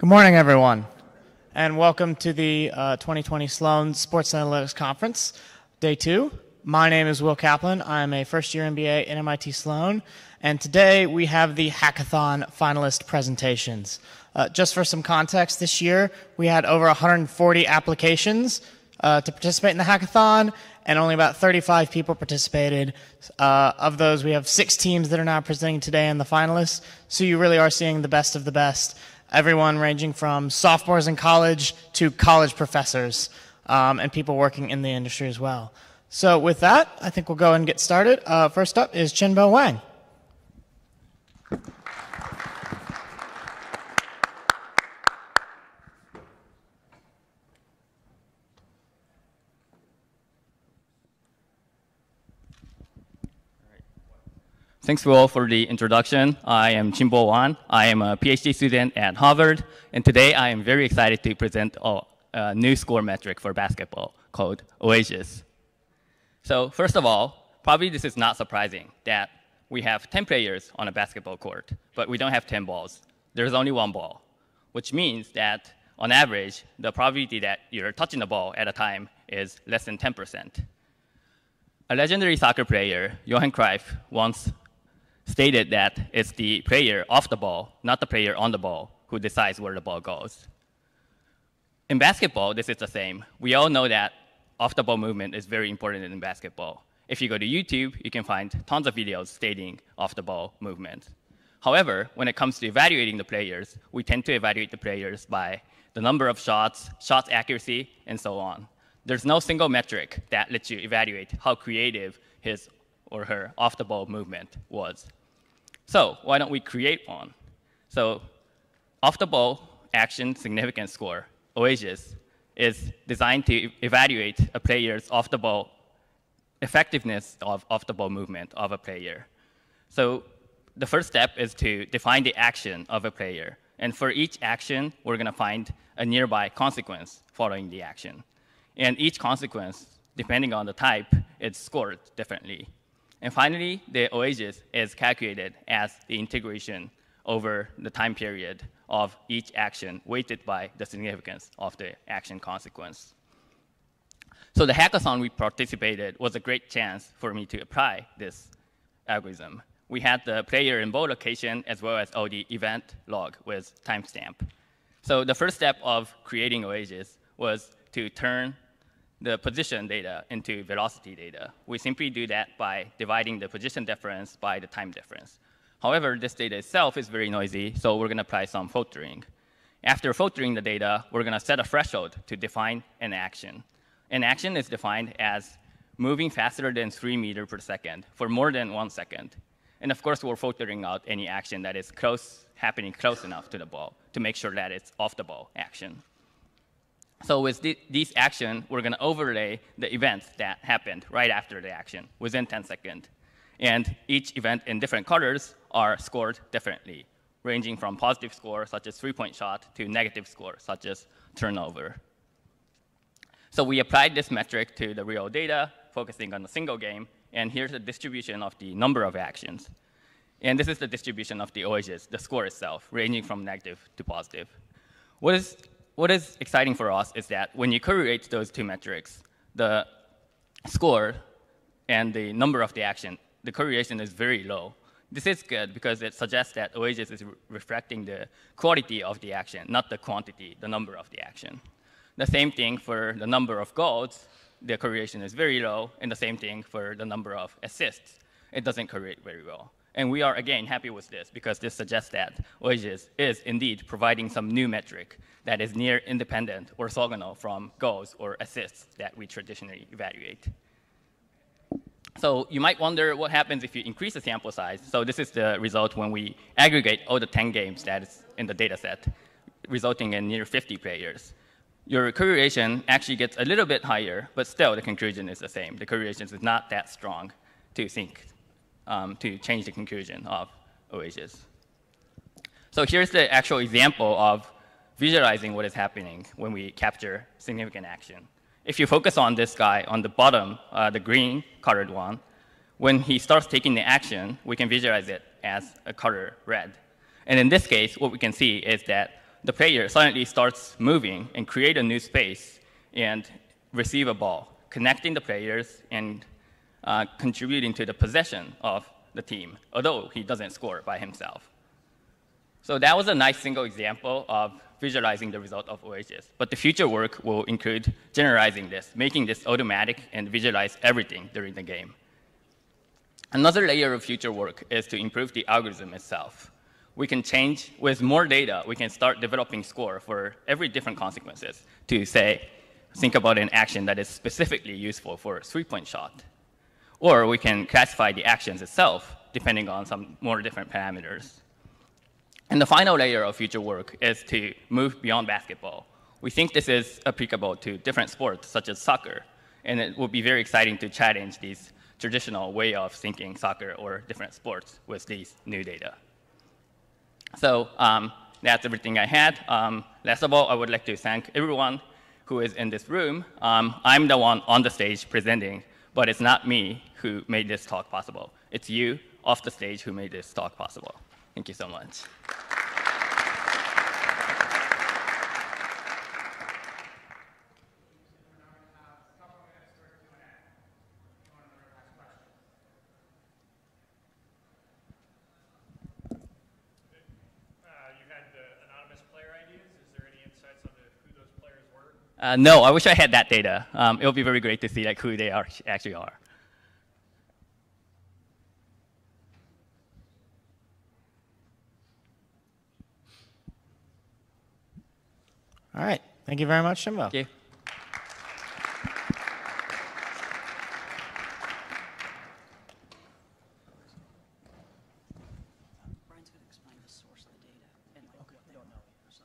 Good morning, everyone, and welcome to the 2020 Sloan Sports Analytics Conference, Day 2. My name is Will Kaplan. I'm a first-year MBA at MIT Sloan, and today we have the Hackathon finalist presentations. Just for some context, this year we had over 140 applications to participate in the Hackathon, and only about 35 people participated. Of those, we have 6 teams that are now presenting today in the finalists, so you really are seeing the best of the best. Everyone ranging from sophomores in college to college professors and people working in the industry as well. So with that, I think we'll go and get started. First up is Chinbo Wang. Thanks, Will, for the introduction. I am Chinbo Wang. I am a PhD student at Harvard, and today I am very excited to present a new score metric for basketball called OASIS. So first of all, probably this is not surprising that we have 10 players on a basketball court, but we don't have 10 balls. There's only 1 ball, which means that on average, the probability that you're touching the ball at a time is less than 10%. A legendary soccer player, Johan Cruyff, once stated that it's the player off the ball, not the player on the ball, who decides where the ball goes. In basketball, this is the same. We all know that off-the-ball movement is very important in basketball. If you go to YouTube, you can find tons of videos stating off-the-ball movement. However, when it comes to evaluating the players, we tend to evaluate the players by the number of shots, shot accuracy, and so on. There's no single metric that lets you evaluate how creative his or her off-the-ball movement was. So why don't we create one? So off-the-ball action significance score, OASIS, is designed to evaluate a player's off-the-ball effectiveness of off-the-ball movement of a player. So the first step is to define the action of a player. And for each action, we're going to find a nearby consequence following the action. And each consequence, depending on the type, is scored differently. And finally, the OASIS is calculated as the integration over the time period of each action weighted by the significance of the action consequence. So the hackathon we participated was a great chance for me to apply this algorithm. We had the player in both location as well as all the event log with timestamp. So the first step of creating OASIS was to turn the position data into velocity data. We simply do that by dividing the position difference by the time difference. However, this data itself is very noisy, so we're going to apply some filtering. After filtering the data, we're going to set a threshold to define an action. An action is defined as moving faster than 3 meters per second for more than 1 second. And of course, we're filtering out any action that is happening close enough to the ball to make sure that it's off the ball action. So with these actions, we're going to overlay the events that happened right after the action within 10 seconds. And each event in different colors are scored differently, ranging from positive score, such as 3-point shot, to negative score, such as turnover. So we applied this metric to the real data, focusing on a single game. And here's the distribution of the number of actions. And this is the distribution of the OASIS, the score itself, ranging from negative to positive. What is exciting for us is that when you correlate those two metrics, the score and the number of the action, the correlation is very low. This is good because it suggests that OASIS is reflecting the quality of the action, not the quantity, the number of the action. The same thing for the number of goals, the correlation is very low, and the same thing for the number of assists. It doesn't correlate very well. And we are, again, happy with this because this suggests that OASIS is indeed providing some new metric that is near independent or orthogonal from goals or assists that we traditionally evaluate. So you might wonder what happens if you increase the sample size. So this is the result when we aggregate all the 10 games that is in the data set, resulting in near 50 players. Your correlation actually gets a little bit higher, but still the conclusion is the same. The correlation is not that strong to change the conclusion of OASIS. So here's the actual example of visualizing what is happening when we capture significant action. If you focus on this guy on the bottom, the green colored one, when he starts taking the action, we can visualize it as a color red. And in this case, what we can see is that the player suddenly starts moving and create a new space and receive a ball, connecting the players and contributing to the possession of the team, although he doesn't score by himself. So that was a nice single example of visualizing the result of OASIS. But the future work will include generalizing this, making this automatic and visualize everything during the game. Another layer of future work is to improve the algorithm itself. We can change, with more data, we can start developing score for every different consequences to say, think about an action that is specifically useful for a three-point shot. Or we can classify the actions itself depending on some more different parameters. And the final layer of future work is to move beyond basketball. We think this is applicable to different sports, such as soccer. And it will be very exciting to challenge these traditional way of thinking soccer or different sports with these new data. So that's everything I had. Last of all, I would like to thank everyone who is in this room. I'm the one on the stage presenting, but it's not me who made this talk possible. It's you off the stage who made this talk possible. Thank you so much. No, I wish I had that data. It would be very great to see like, who they actually are. All right. Thank you very much, Shimbo. Thank you. Brian's going to explain the source of the data and like, what they don't know. So.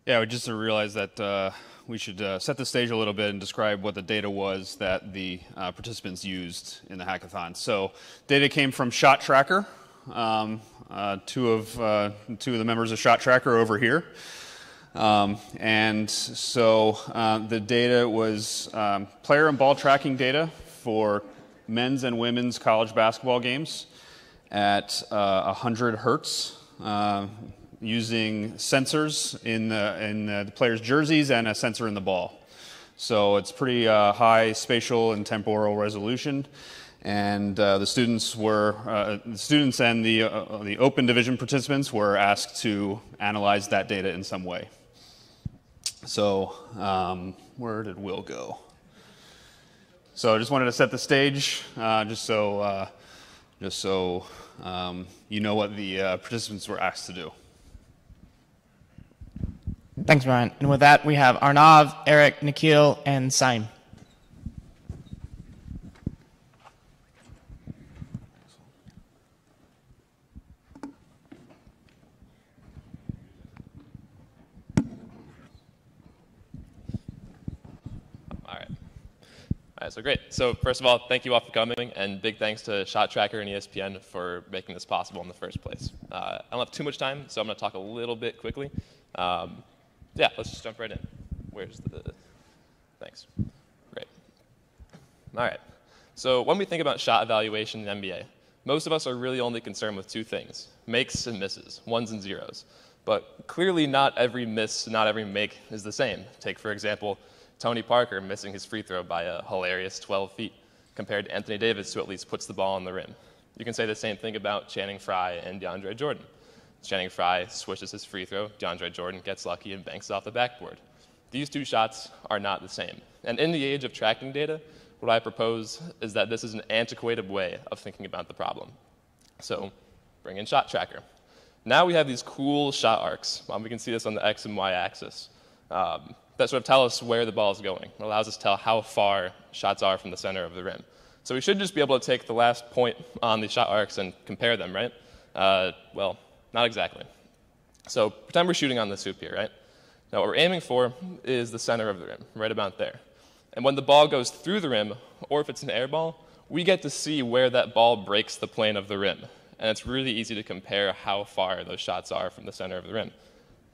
Yeah, we just realized that we should set the stage a little bit and describe what the data was that the participants used in the hackathon. So data came from Shot Tracker. Two of the members of Shot Tracker over here. And so the data was player and ball tracking data for men's and women's college basketball games at 100 hertz. Using sensors in the players' jerseys and a sensor in the ball. So it's pretty high spatial and temporal resolution. And the students and the open division participants were asked to analyze that data in some way. So where did Will go? So I just wanted to set the stage, just so you know what the participants were asked to do. Thanks, Brian. And with that, we have Arnav, Eric, Nikhil, and Saim. All right, so great. So first of all, thank you all for coming, and big thanks to Shot Tracker and ESPN for making this possible in the first place. I don't have too much time, so I'm going to talk a little bit quickly. Yeah, let's just jump right in. Where's the... Thanks. Great. All right. So when we think about shot evaluation in NBA, most of us are really only concerned with two things, makes and misses, ones and zeros. But clearly not every miss, not every make is the same. Take, for example, Tony Parker missing his free throw by a hilarious 12 feet compared to Anthony Davis, who at least puts the ball on the rim. You can say the same thing about Channing Frye and DeAndre Jordan. Channing Frye swishes his free throw, DeAndre Jordan gets lucky and banks off the backboard. These two shots are not the same. And in the age of tracking data, what I propose is that this is an antiquated way of thinking about the problem. So bring in Shot Tracker. Now we have these cool shot arcs. We can see this on the X and Y axis. That sort of tell us where the ball is going. It allows us to tell how far shots are from the center of the rim. So we should just be able to take the last point on the shot arcs and compare them, right? Well, not exactly. So pretend we're shooting on this hoop here, right? Now what we're aiming for is the center of the rim, right about there. And when the ball goes through the rim, or if it's an air ball, we get to see where that ball breaks the plane of the rim. And it's really easy to compare how far those shots are from the center of the rim.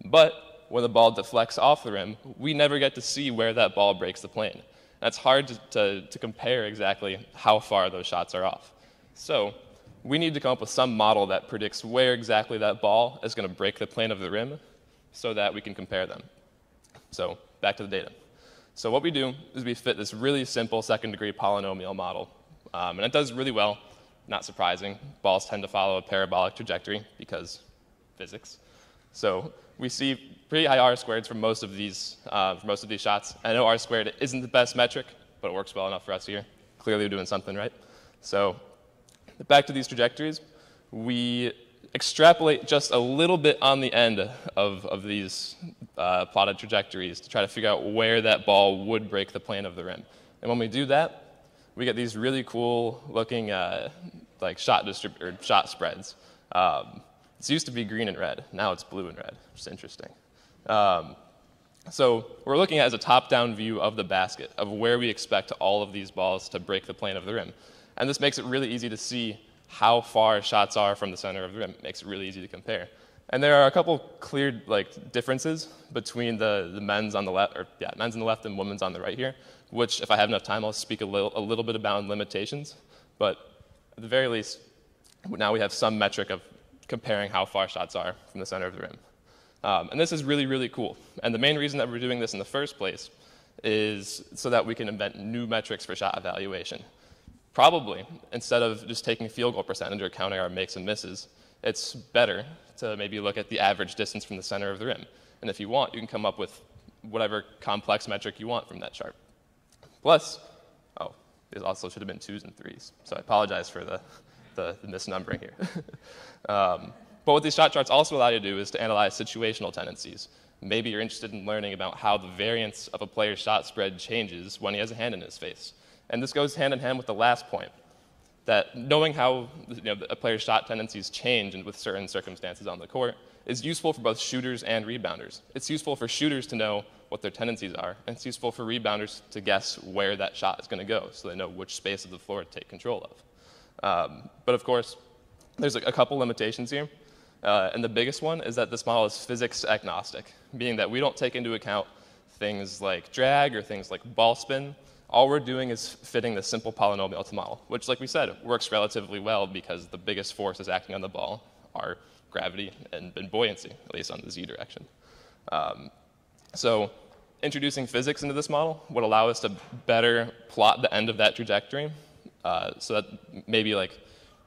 But when the ball deflects off the rim, we never get to see where that ball breaks the plane. And it's hard to compare exactly how far those shots are off. So we need to come up with some model that predicts where exactly that ball is going to break the plane of the rim so that we can compare them. So back to the data. So what we do is we fit this really simple second-degree polynomial model. And it does really well, not surprising. Balls tend to follow a parabolic trajectory because physics. So we see pretty high R-squareds for most of these shots. I know R-squared isn't the best metric, but it works well enough for us here. Clearly we're doing something right. So back to these trajectories, we extrapolate just a little bit on the end of these plotted trajectories to try to figure out where that ball would break the plane of the rim. And when we do that, we get these really cool looking like shot spreads. It used to be green and red. Now it's blue and red, which is interesting. So we're looking at as a top-down view of the basket of where we expect all of these balls to break the plane of the rim. And this makes it really easy to see how far shots are from the center of the rim. It makes it really easy to compare. And there are a couple clear differences between the men's on the left, or yeah, men's on the left and women's on the right here, which if I have enough time, I'll speak a little bit about limitations. But at the very least, now we have some metric of comparing how far shots are from the center of the rim. And this is really, really cool. And the main reason that we're doing this in the first place is so that we can invent new metrics for shot evaluation. Probably, instead of just taking field goal percentage or counting our makes and misses, it's better to maybe look at the average distance from the center of the rim. And if you want, you can come up with whatever complex metric you want from that chart. Plus, oh, these also should have been 2s and 3s. So I apologize for the misnumbering here. But what these shot charts also allow you to do is to analyze situational tendencies. Maybe you're interested in learning about how the variance of a player's shot spread changes when he has a hand in his face. And this goes hand in hand with the last point, that knowing how a player's shot tendencies change with certain circumstances on the court is useful for both shooters and rebounders. It's useful for shooters to know what their tendencies are, and it's useful for rebounders to guess where that shot is going to go so they know which space of the floor to take control of. But of course, there's a couple limitations here. And the biggest one is that this model is physics agnostic, meaning that we don't take into account things like drag or things like ball spin. All we're doing is fitting the simple polynomial to the model, which, like we said, works relatively well because the biggest forces acting on the ball are gravity and buoyancy, at least on the z direction. So introducing physics into this model would allow us to better plot the end of that trajectory so that maybe, like,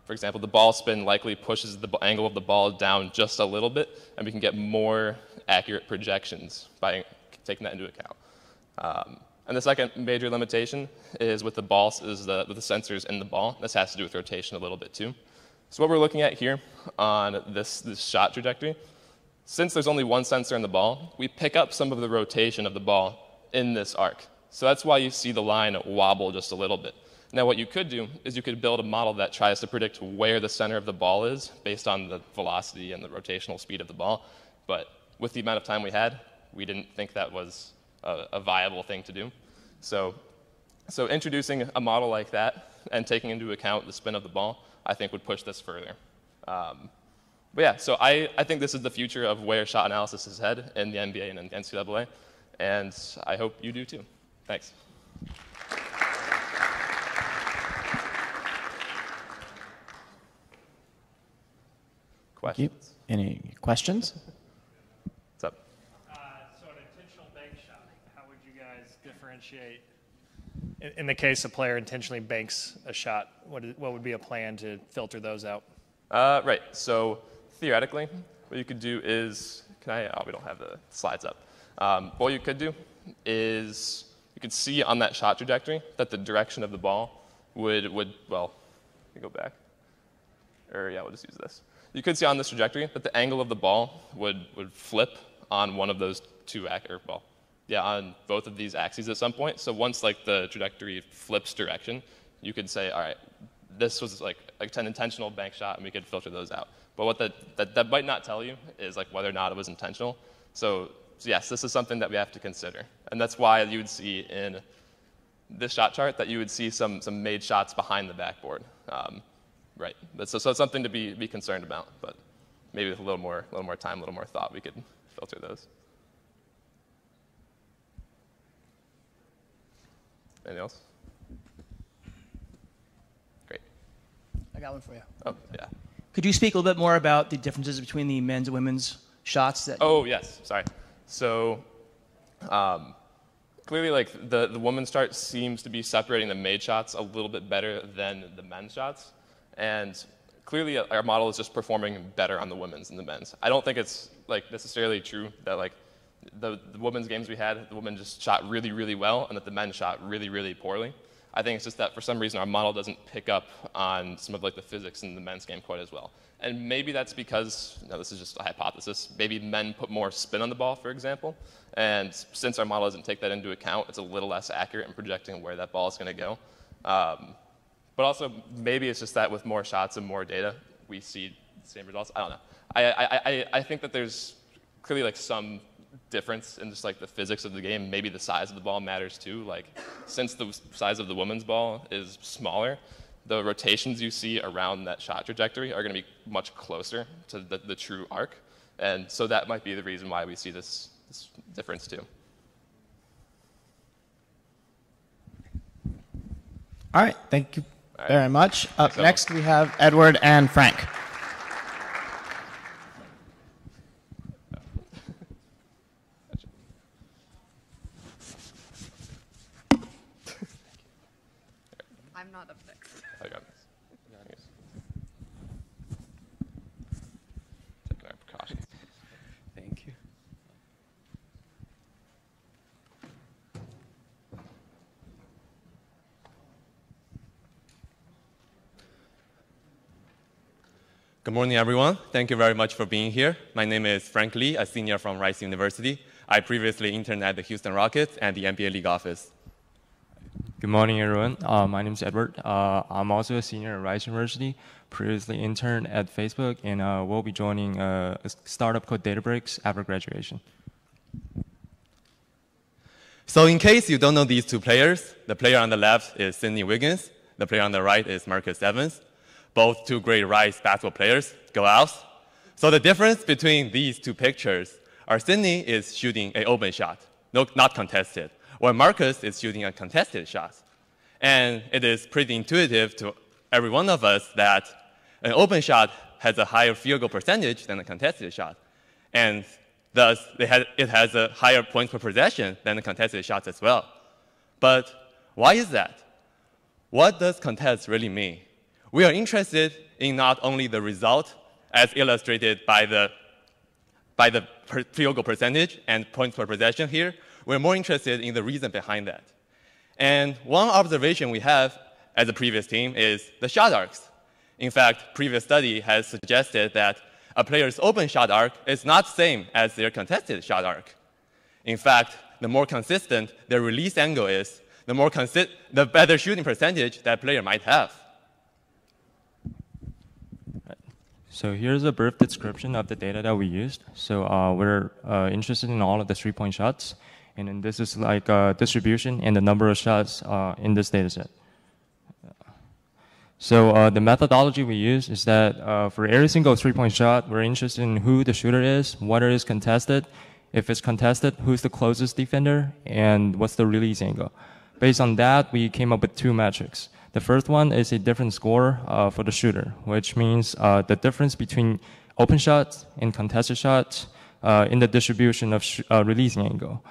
for example, the ball spin likely pushes the angle of the ball down just a little bit, and we can get more accurate projections by taking that into account. And the second major limitation is with the ball, with the sensors in the ball. This has to do with rotation a little bit too. So what we're looking at here on this shot trajectory, since there's only one sensor in the ball, we pick up some of the rotation of the ball in this arc. So that's why you see the line wobble just a little bit. Now what you could do is you could build a model that tries to predict where the center of the ball is based on the velocity and the rotational speed of the ball. But with the amount of time we had, we didn't think that was a viable thing to do. So introducing a model like that and taking into account the spin of the ball, I think would push this further. But yeah, so I think this is the future of where shot analysis is headed in the NBA and in the NCAA, and I hope you do too. Thanks. Questions? Any questions? What's up? So an intentional bank shot, how would you guys differentiate? In the case a player intentionally banks a shot, what would be a plan to filter those out? Right. So theoretically, what you could do is, we don't have the slides up. What you could do is you could see on that shot trajectory that the direction of the ball would well, let me go back. Or yeah, we'll just use this. You could see on this trajectory that the angle of the ball would flip on one of those on both of these axes at some point. So once like the trajectory flips direction, you could say, all right, this was like an intentional bank shot, and we could filter those out. But what that might not tell you is like whether or not it was intentional. So yes, this is something that we have to consider, and that's why you would see in this shot chart that you would see some made shots behind the backboard. Right. So it's something to be concerned about, but maybe with a little more time, a little more thought, we could filter those. Anything else? Great. I got one for you. Oh, yeah. Could you speak a little bit more about the differences between the men's and women's shots? Oh, yes. Sorry. So clearly, like the women's chart seems to be separating the made shots a little bit better than the men's shots. And clearly, our model is just performing better on the women's than the men's. I don't think it's like necessarily true that like the women's games we had, the women just shot really, really well, and that the men shot really, really poorly. I think it's just that for some reason our model doesn't pick up on some of like the physics in the men's game quite as well. And maybe that's because, no, this is just a hypothesis, maybe men put more spin on the ball, for example, and since our model doesn't take that into account, it's a little less accurate in projecting where that ball is going to go. But also, maybe it's just that with more shots and more data, we see the same results. I don't know. I think that there's clearly like some difference in just like the physics of the game. Maybe the size of the ball matters too. Like, since the size of the women's ball is smaller, the rotations you see around that shot trajectory are going to be much closer to the true arc. And so that might be the reason why we see this difference too. All right, thank you very much. Up next, we have Edward and Frank. I'm not up next. I got this. Taking our precautions. Thank you. Good morning, everyone. Thank you very much for being here. My name is Frank Lee, a senior from Rice University. I previously interned at the Houston Rockets and the NBA League office. Good morning, everyone. My name is Edward. I'm also a senior at Rice University, previously interned at Facebook, and will be joining a startup called Databricks after graduation. So in case you don't know these two players, the player on the left is Sidney Wiggins. The player on the right is Marcus Evans. Both two great Rice basketball players. Go Owls. So the difference between these two pictures are Sidney is shooting an open shot, not contested, while Marcus is shooting a contested shot. And it is pretty intuitive to every one of us that an open shot has a higher field goal percentage than a contested shot. And thus, it has a higher points per possession than the contested shots as well. But why is that? What does contest really mean? We are interested in not only the result, as illustrated by the field goal percentage and points per possession here. We're more interested in the reason behind that. And one observation we have as a previous team is the shot arcs. In fact, previous study has suggested that a player's open shot arc is not the same as their contested shot arc. In fact, the more consistent their release angle is, the better shooting percentage that player might have. So here's a brief description of the data that we used. So we're interested in all of the three-point shots. And then this is like a distribution and the number of shots in this data set. So the methodology we use is that for every single three-point shot, we're interested in who the shooter is, whether it's contested. If it's contested, who's the closest defender, and what's the release angle. Based on that, we came up with two metrics. The first one is a different score for the shooter, which means the difference between open shots and contested shots in the distribution of releasing angle.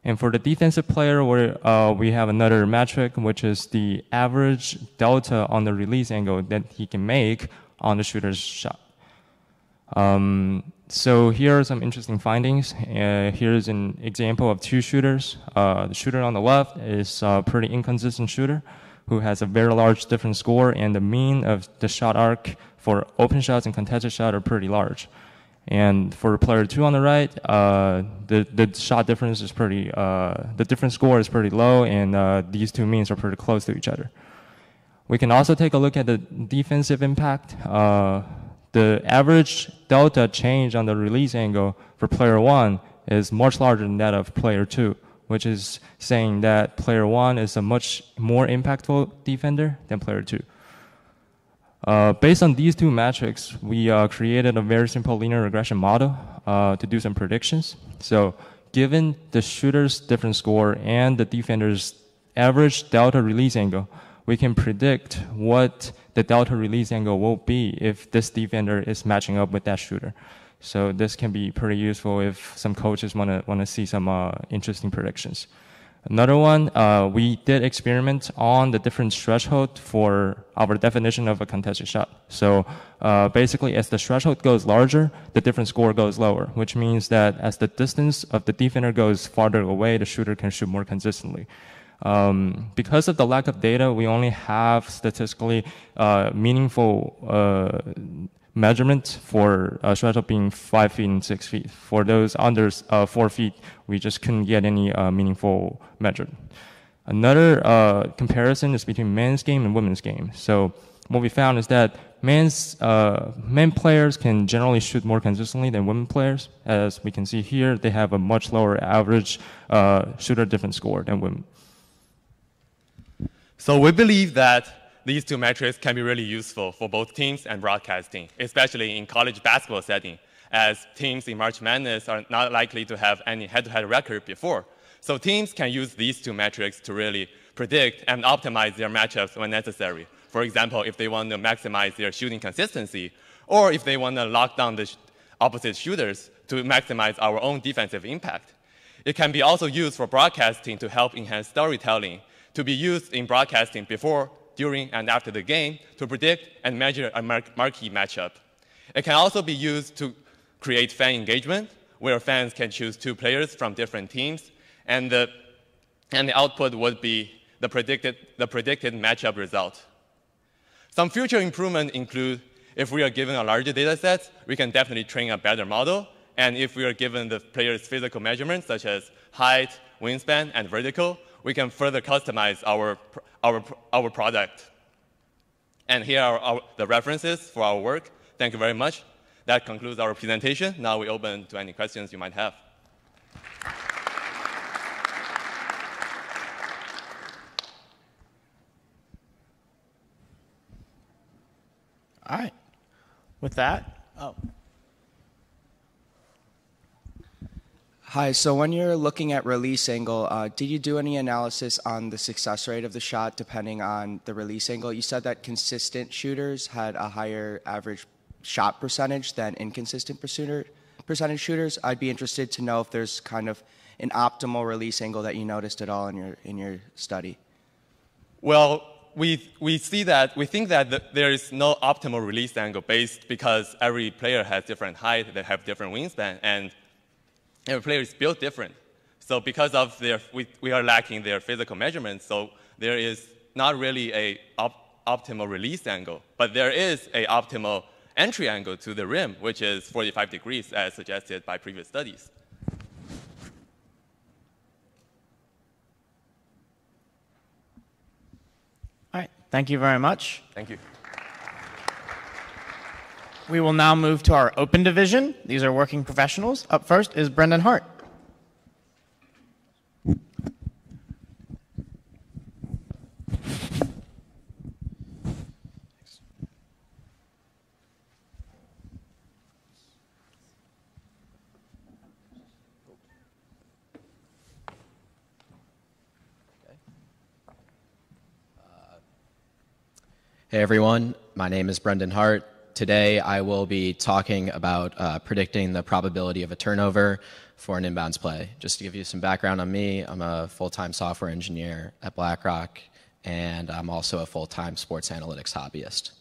And for the defensive player, we have another metric, which is the average delta on the release angle that he can make on the shooter's shot. So here are some interesting findings. Here's an example of two shooters. The shooter on the left is a pretty inconsistent shooter who has a very large different score, and the mean of the shot arc for open shots and contested shots are pretty large. And for player two on the right, the shot difference is pretty, the different score is pretty low, and these two means are pretty close to each other. We can also take a look at the defensive impact. The average delta change on the release angle for player one is much larger than that of player two, which is saying that player one is a much more impactful defender than player two. Based on these two metrics, we created a very simple linear regression model to do some predictions. So given the shooter's different score and the defender's average delta release angle, we can predict what the delta release angle will be if this defender is matching up with that shooter. So this can be pretty useful if some coaches want to see some interesting predictions. Another one, we did experiment on the different threshold for our definition of a contested shot. So basically, as the threshold goes larger, the different score goes lower, which means that as the distance of the defender goes farther away, the shooter can shoot more consistently. Because of the lack of data, we only have statistically meaningful measurement for a threshold being 5 feet and 6 feet. For those under 4 feet, we just couldn't get any meaningful measure. Another comparison is between men's game and women's game. So what we found is that men players can generally shoot more consistently than women players. As we can see here, they have a much lower average shooter difference score than women. So we believe that these two metrics can be really useful for both teams and broadcasting, especially in college basketball setting, as teams in March Madness are not likely to have any head-to-head record before. So teams can use these two metrics to really predict and optimize their matchups when necessary. For example, if they want to maximize their shooting consistency, or if they want to lock down the opposite shooters to maximize our own defensive impact. It can be also used for broadcasting to help enhance storytelling, to be used in broadcasting before, during, and after the game to predict and measure a marquee matchup. It can also be used to create fan engagement, where fans can choose two players from different teams, and the output would be the predicted matchup result. Some future improvements include, if we are given a larger data set, we can definitely train a better model, and if we are given the player's physical measurements, such as height, wingspan, and vertical, we can further customize our product. And here are the references for our work. Thank you very much. That concludes our presentation. Now we open to any questions you might have. All right. With that, Hi, so when you're looking at release angle, did you do any analysis on the success rate of the shot depending on the release angle? You said that consistent shooters had a higher average shot percentage than inconsistent percentage shooters. I'd be interested to know if there's kind of an optimal release angle that you noticed at all in your study. Well, we think that there is no optimal release angle based because every player has different height, they have different wingspan, and every player is built different. So because of we are lacking their physical measurements, so there is not really a optimal release angle, but there is a optimal entry angle to the rim, which is 45 degrees as suggested by previous studies. all right. Thank you very much. Thank you. We will now move to our open division. These are working professionals. Up first is Brendan Hart. Hey everyone, my name is Brendan Hart. Today I will be talking about predicting the probability of a turnover for an inbounds play. Just to give you some background on me, I'm a full-time software engineer at BlackRock, and I'm also a full-time sports analytics hobbyist.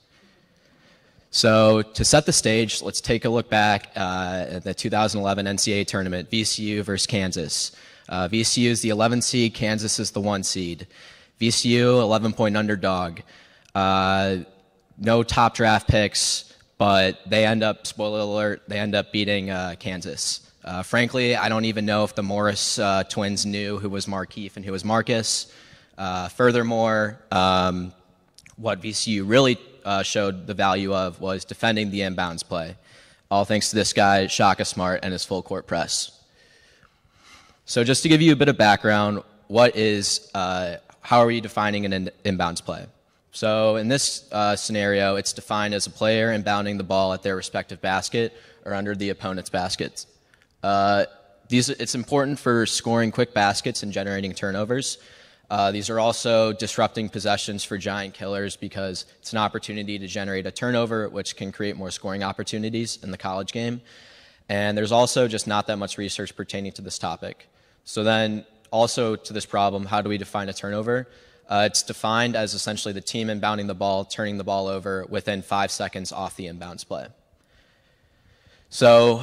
So to set the stage, let's take a look back at the 2011 NCAA tournament, VCU versus Kansas. VCU is the 11 seed, Kansas is the 1 seed. VCU, 11-point underdog. No top draft picks, but they end up, spoiler alert, they end up beating Kansas. Frankly, I don't even know if the Morris twins knew who was Markieff and who was Marcus. Furthermore, what VCU really showed the value of was defending the inbounds play. All thanks to this guy, Shaka Smart, and his full court press. So just to give you a bit of background, how are we defining an inbounds play? So in this scenario, it's defined as a player inbounding the ball at their respective basket or under the opponent's baskets. It's important for scoring quick baskets and generating turnovers. These are also disrupting possessions for giant killers because it's an opportunity to generate a turnover, which can create more scoring opportunities in the college game. And there's also just not that much research pertaining to this topic. So then also to this problem, how do we define a turnover? It's defined as essentially the team inbounding the ball, turning the ball over within 5 seconds off the inbounds play. So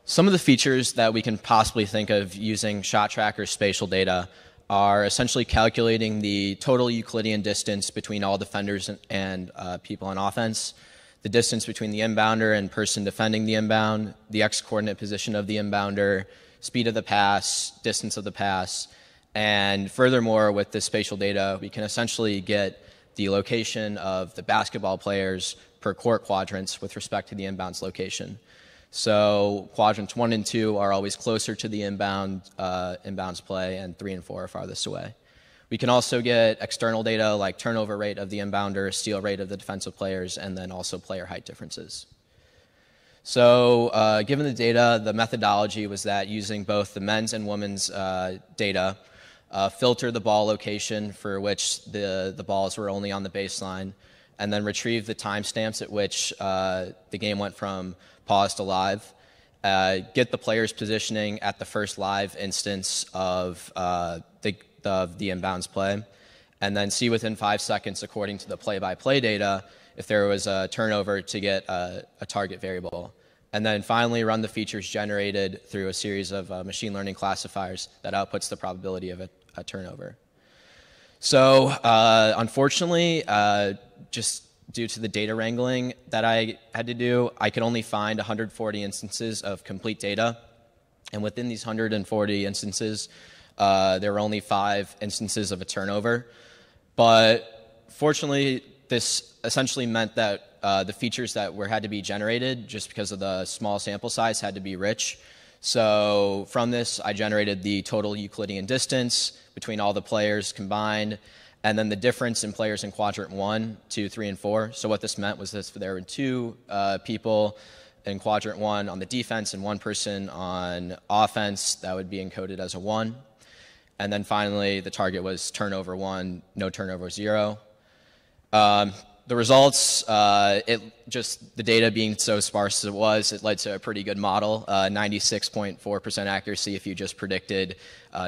some of the features that we can possibly think of using shot tracker spatial data are essentially calculating the total Euclidean distance between all defenders and people on offense, the distance between the inbounder and person defending the inbound, the x-coordinate position of the inbounder, speed of the pass, distance of the pass, and furthermore, with this spatial data, we can essentially get the location of the basketball players per court quadrants with respect to the inbounds location. So quadrants 1 and 2 are always closer to the inbounds play, and 3 and 4 are farthest away. We can also get external data like turnover rate of the inbounder, steal rate of the defensive players, and then also player height differences. So given the data, the methodology was that using both the men's and women's data, filter the ball location for which the balls were only on the baseline, and then retrieve the timestamps at which the game went from pause to live, get the player's positioning at the first live instance of the inbounds play, and then see within 5 seconds, according to the play-by-play data, if there was a turnover to get a target variable. And then finally run the features generated through a series of machine learning classifiers that outputs the probability of a turnover. So unfortunately, just due to the data wrangling that I had to do, I could only find 140 instances of complete data. And within these 140 instances, there were only 5 instances of a turnover. But fortunately, this essentially meant that the features that had to be generated, just because of the small sample size, had to be rich. So from this, I generated the total Euclidean distance between all the players combined, and then the difference in players in quadrant 1, 2, 3, and 4. So what this meant was that there were 2 people in quadrant 1 on the defense and 1 person on offense, that would be encoded as a 1. And then finally, the target was turnover 1, no turnover 0. The results, the data being so sparse as it was, it led to a pretty good model, 96.4% accuracy if you just predicted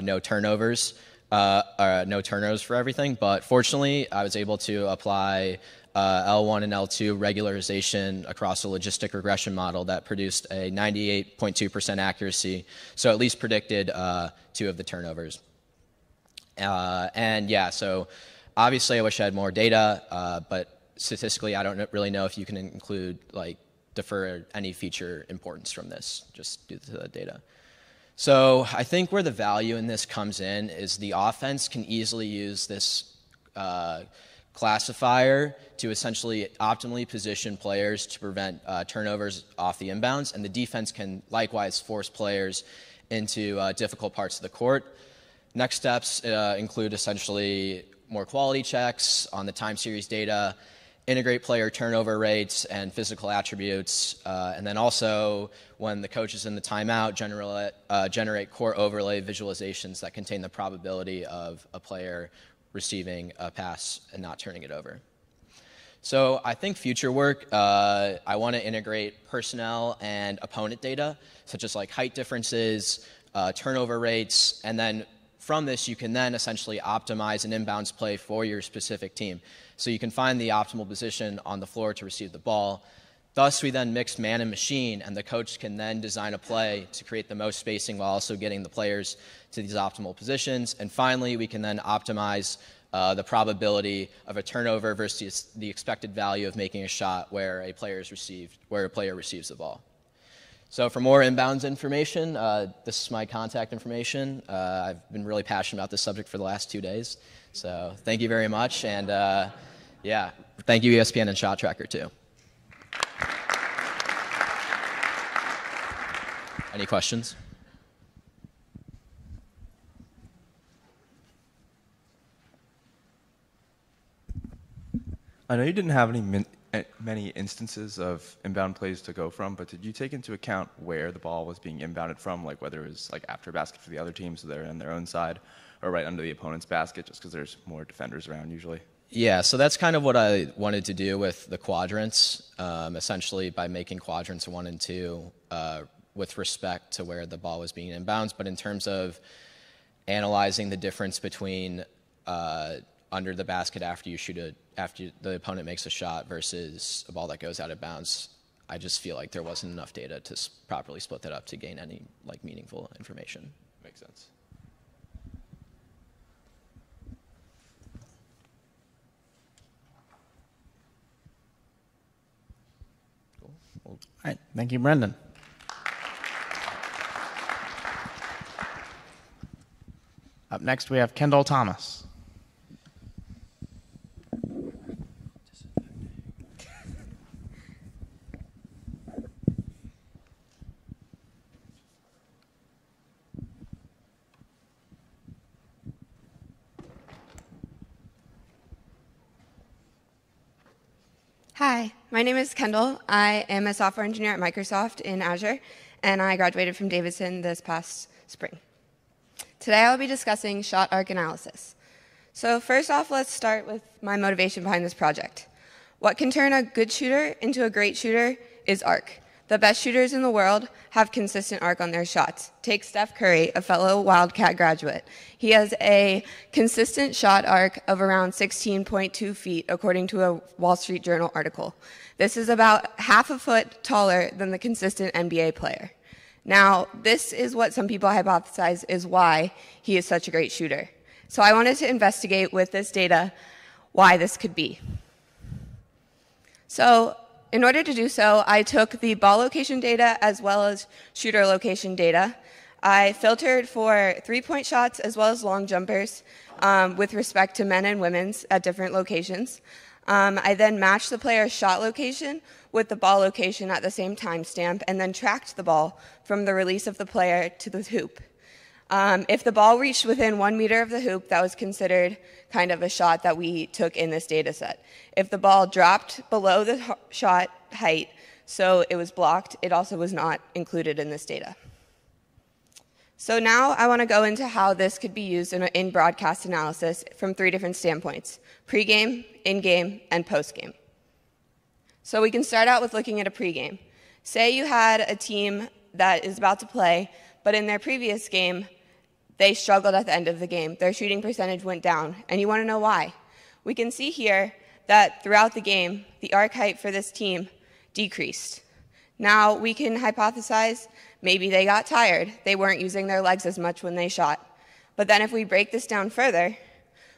no turnovers for everything. But fortunately, I was able to apply L1 and L2 regularization across a logistic regression model that produced a 98.2% accuracy, so at least predicted 2 of the turnovers. And yeah, so obviously I wish I had more data, but statistically I don't really know if you can include, defer any feature importance from this, just due to the data. So I think where the value in this comes in is the offense can easily use this classifier to essentially optimally position players to prevent turnovers off the inbounds, and the defense can likewise force players into difficult parts of the court. Next steps include essentially more quality checks on the time series data, integrate player turnover rates and physical attributes, and then also, when the coach is in the timeout, generate core overlay visualizations that contain the probability of a player receiving a pass and not turning it over. So I think future work, I want to integrate personnel and opponent data, such as height differences, turnover rates, and then from this, you can then essentially optimize an inbounds play for your specific team. So you can find the optimal position on the floor to receive the ball. Thus, we then mix man and machine, and the coach can then design a play to create the most spacing while also getting the players to these optimal positions. And finally, we can then optimize the probability of a turnover versus the expected value of making a shot where a player receives the ball. So for more inbounds information, this is my contact information. I've been really passionate about this subject for the last 2 days. So thank you very much. And yeah, thank you ESPN and Shot Tracker too. Any questions? I know you didn't have many instances of inbound plays to go from, but did you take into account where the ball was being inbounded from, like whether it was like after basket for the other team, so they're on their own side, or right under the opponent's basket, just because there's more defenders around usually? Yeah, so that's kind of what I wanted to do with the quadrants, essentially by making quadrants 1 and 2 with respect to where the ball was being inbounds. But in terms of analyzing the difference between under the basket after you shoot after the opponent makes a shot versus a ball that goes out of bounds, I just feel like there wasn't enough data to properly split that up to gain any like meaningful information. Makes sense. All right, thank you, Brendan. Up next, we have Kendall Thomas. Hi, my name is Kendall. I am a software engineer at Microsoft in Azure, and I graduated from Davidson this past spring. Today I will be discussing shot arc analysis. So first off, let's start with my motivation behind this project. What can turn a good shooter into a great shooter is arc. The best shooters in the world have consistent arc on their shots. Take Steph Curry, a fellow Wildcat graduate. He has a consistent shot arc of around 16.2 feet, according to a Wall Street Journal article. This is about half a foot taller than the consistent NBA player. Now, this is what some people hypothesize is why he is such a great shooter. So I wanted to investigate with this data why this could be. So in order to do so, I took the ball location data as well as shooter location data. I filtered for three-point shots as well as long jumpers with respect to men and women's at different locations. I then matched the player's shot location with the ball location at the same timestamp and then tracked the ball from the release of the player to the hoop. If the ball reached within 1 meter of the hoop, that was considered kind of a shot that we took in this data set. If the ball dropped below the shot height, so it was blocked, it also was not included in this data. So now I want to go into how this could be used in broadcast analysis from 3 different standpoints: pregame, in-game, and post-game. So we can start out with looking at a pregame. Say you had a team that is about to play, but in their previous game, they struggled at the end of the game. Their shooting percentage went down, and you want to know why. We can see here that throughout the game, the arc height for this team decreased. Now, we can hypothesize maybe they got tired. They weren't using their legs as much when they shot. But then if we break this down further,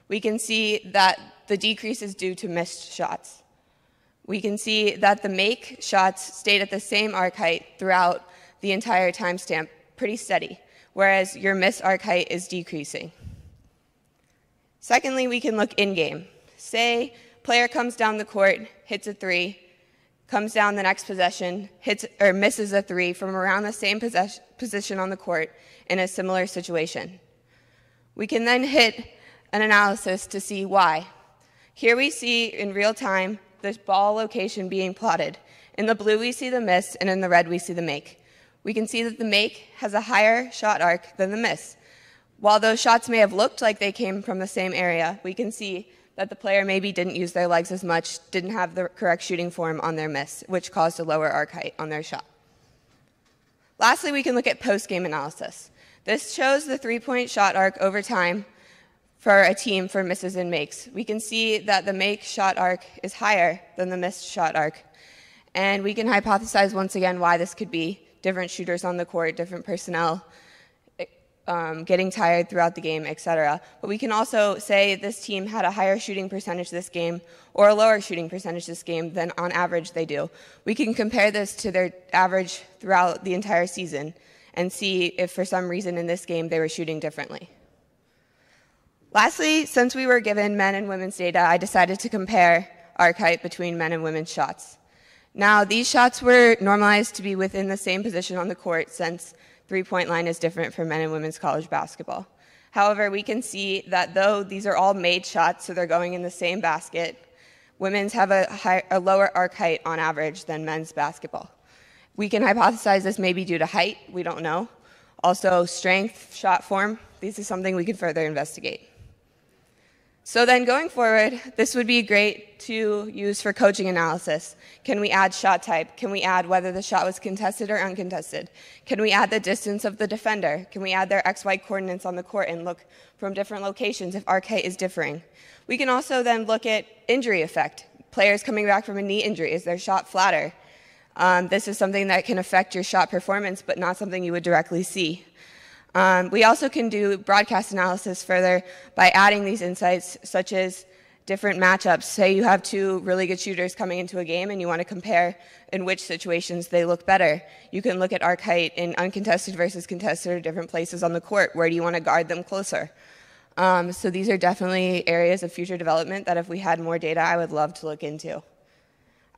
we can see that the decrease is due to missed shots. We can see that the make shots stayed at the same arc height throughout the entire timestamp, pretty steady, whereas your miss arc height is decreasing. Secondly, we can look in-game. Say player comes down the court, hits a 3, comes down the next possession, hits or misses a 3 from around the same position on the court in a similar situation. We can then hit an analysis to see why. Here we see in real time the ball location being plotted. In the blue we see the miss, and in the red we see the make. We can see that the make has a higher shot arc than the miss. While those shots may have looked like they came from the same area, we can see that the player maybe didn't use their legs as much, didn't have the correct shooting form on their miss, which caused a lower arc height on their shot. Lastly, we can look at post-game analysis. This shows the three-point shot arc over time for a team for misses and makes. We can see that the make shot arc is higher than the miss shot arc. And we can hypothesize once again why this could be: different shooters on the court, different personnel, getting tired throughout the game, etc. But we can also say this team had a higher shooting percentage this game or a lower shooting percentage this game than on average they do. We can compare this to their average throughout the entire season and see if for some reason in this game they were shooting differently. Lastly, since we were given men and women's data, I decided to compare arc height between men and women's shots. Now, these shots were normalized to be within the same position on the court, since three-point line is different for men and women's college basketball. However, we can see that though these are all made shots, so they're going in the same basket, Women's have a lower arc height on average than men's basketball. We can hypothesize this may be due to height. We don't know. Also, strength, shot form. This is something we could further investigate. So then going forward, this would be great to use for coaching analysis. Can we add shot type? Can we add whether the shot was contested or uncontested? Can we add the distance of the defender? Can we add their XY coordinates on the court and look from different locations if arc height is differing? We can also then look at injury effect. Players coming back from a knee injury, is their shot flatter? This is something that can affect your shot performance, but not something you would directly see. We also can do broadcast analysis further by adding these insights, such as different matchups. Say you have two really good shooters coming into a game and you want to compare in which situations they look better. You can look at arc height in uncontested versus contested or different places on the court. Where do you want to guard them closer? So these are definitely areas of future development that if we had more data, I would love to look into.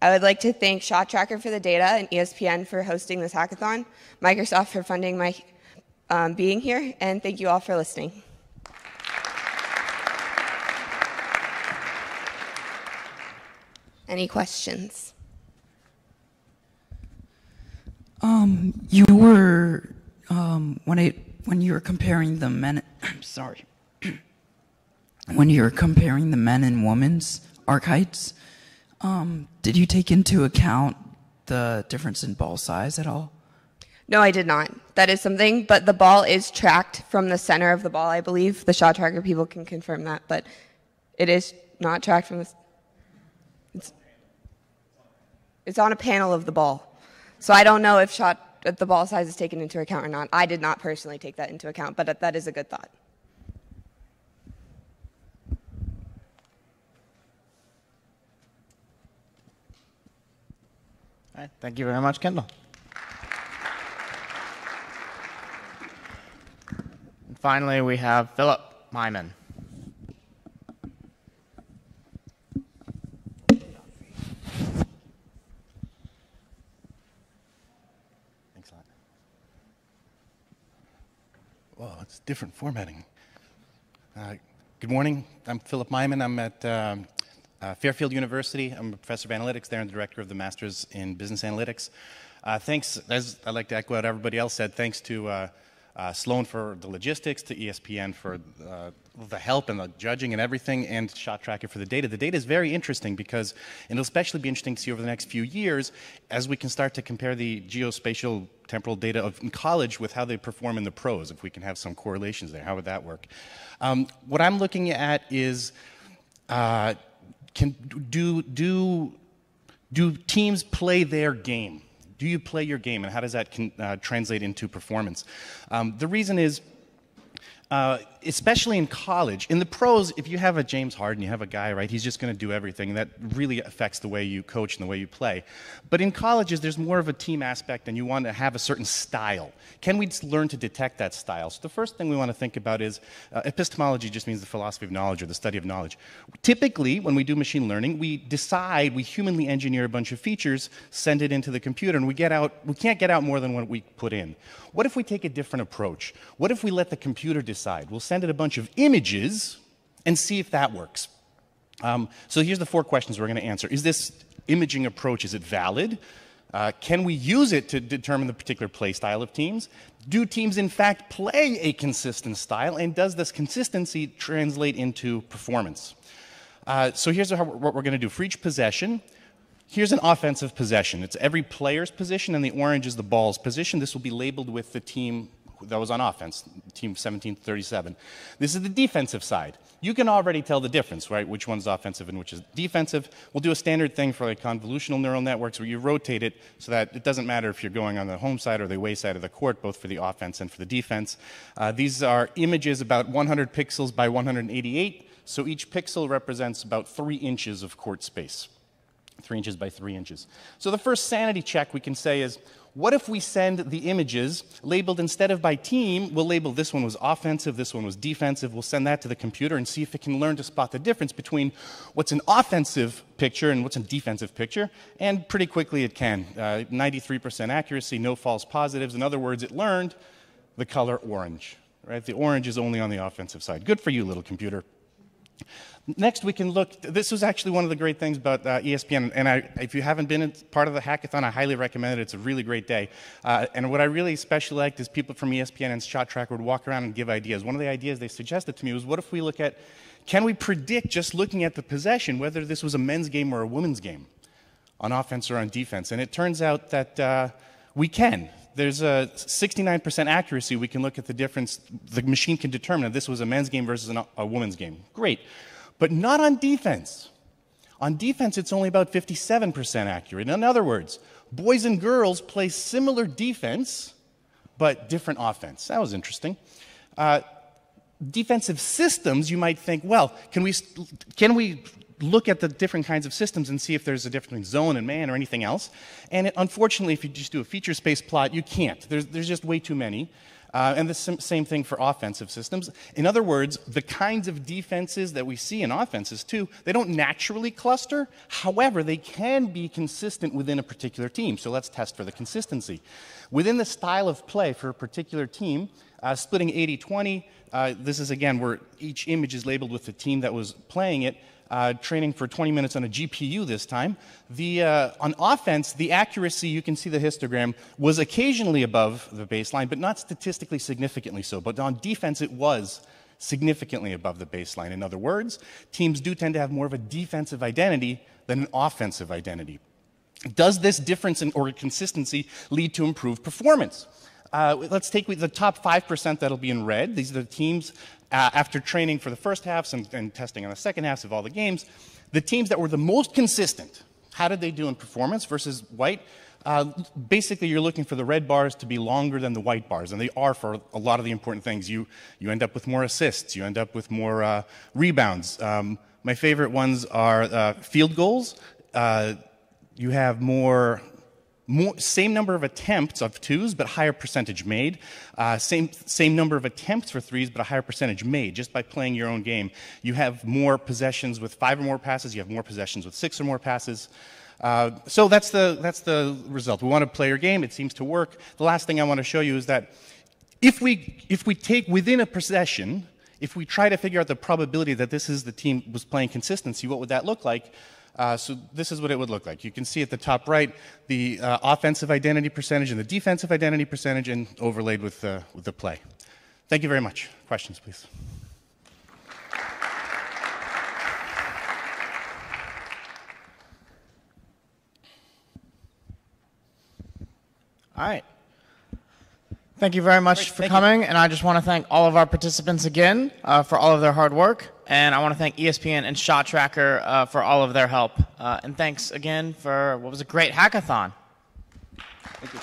I would like to thank Shot Tracker for the data and ESPN for hosting this hackathon, Microsoft for funding my being here, and thank you all for listening. Any questions? You were when you were comparing the men. Sorry. When you were comparing the men and women's arc heights, did you take into account the difference in ball size at all? No, I did not. That is something, but the ball is tracked from the center of the ball, I believe. The Shot Tracker people can confirm that, but it is not tracked from the... It's on a panel of the ball. So I don't know if the ball size is taken into account or not. I did not personally take that into account, but that is a good thought. All right, thank you very much, Kendall. And finally, we have Philip Myman. Thanks a lot. Whoa, it's different formatting. Good morning. I'm Philip Myman. I'm at Fairfield University. I'm a professor of analytics there and the director of the Masters in Business Analytics. Thanks, as I'd like to echo what everybody else said, thanks to Sloan for the logistics, to ESPN for the help and the judging and everything, and Shot Tracker for the data. The data is very interesting because, and it'll especially be interesting to see over the next few years as we can start to compare the geospatial temporal data in college with how they perform in the pros, if we can have some correlations there. How would that work? What I'm looking at is do teams play their game? Do you play your game, and how does that translate into performance? The reason is, especially in college, in the pros, if you have a James Harden, you have a guy, right, he's just going to do everything. That really affects the way you coach and the way you play. But in colleges, there's more of a team aspect, and you want to have a certain style. Can we learn to detect that style? So the first thing we want to think about is epistemology just means the philosophy of knowledge or the study of knowledge. Typically, when we do machine learning, we humanly engineer a bunch of features, send it into the computer, and we can't get out more than what we put in. What if we take a different approach? What if we let the computer decide? We'll send it a bunch of images and see if that works. So here's the 4 questions we're going to answer. Is this imaging approach, is it valid? Can we use it to determine the particular play style of teams? Do teams in fact play a consistent style, and does this consistency translate into performance? So here's what we're going to do. For each possession, here's an offensive possession. It's every player's position, and the orange is the ball's position. This will be labeled with the team that was on offense, team 17-37. This is the defensive side. You can already tell the difference, right? Which one's offensive and which is defensive. We'll do a standard thing for like convolutional neural networks where you rotate it so that it doesn't matter if you're going on the home side or the away side of the court, both for the offense and for the defense. These are images about 100 pixels by 188, so each pixel represents about 3 inches of court space. 3 inches by 3 inches. So the first sanity check we can say is, what if we send the images labeled instead of by team, we'll label this one was offensive, this one was defensive, we'll send that to the computer and see if it can learn to spot the difference between what's an offensive picture and what's a defensive picture, and pretty quickly it can. 93% accuracy, no false positives. In other words, it learned the color orange, right? The orange is only on the offensive side. Good for you, little computer. Next, we can look. This was actually one of the great things about ESPN, and if you haven't been part of the hackathon, I highly recommend it. It's a really great day. And what I really especially liked is people from ESPN and Shot Tracker would walk around and give ideas. One of the ideas they suggested to me was, what if we look at, can we predict, just looking at the possession, whether this was a men's game or a women's game, on offense or on defense? And it turns out that we can. There's a 69% accuracy. We can look at the difference. The machine can determine if this was a men's game versus a women's game. Great. But not on defense. On defense, it's only about 57% accurate. In other words, boys and girls play similar defense, but different offense. That was interesting. Defensive systems, you might think, well, can we look at the different kinds of systems and see if there's a difference between zone and man or anything else? And unfortunately, if you just do a feature space plot, you can't. There's just way too many. And the same thing for offensive systems. In other words, the kinds of defenses that we see in offenses too, they don't naturally cluster. However, they can be consistent within a particular team. So let's test for the consistency. Within the style of play for a particular team, splitting 80-20, this is again where each image is labeled with the team that was playing it. Training for 20 minutes on a GPU this time. On offense, the accuracy, you can see the histogram, was occasionally above the baseline, but not statistically significantly so. But on defense, it was significantly above the baseline. In other words, teams do tend to have more of a defensive identity than an offensive identity. Does this difference or consistency lead to improved performance? Let's take the top 5% that'll be in red. These are the teams after training for the first halves and testing on the second halves of all the games. The teams that were the most consistent, how did they do in performance versus white? Basically, you're looking for the red bars to be longer than the white bars, and they are for a lot of the important things. You end up with more assists. You end up with more rebounds. My favorite ones are field goals. You have same number of attempts of twos, but higher percentage made. Same number of attempts for threes, but a higher percentage made. Just by playing your own game, you have more possessions with 5 or more passes. You have more possessions with 6 or more passes. So that's the result. We want to play your game. It seems to work. The last thing I want to show you is that if we take within a possession, if we try to figure out the probability that this is the team was playing consistency, what would that look like? So this is what it would look like. You can see at the top right the offensive identity percentage and the defensive identity percentage, and overlaid with the play. Thank you very much. Questions, please. All right. Thank you very much for coming, and I just want to thank all of our participants again for all of their hard work, and I want to thank ESPN and Shot Tracker for all of their help. And thanks again for what was a great hackathon. Thank you.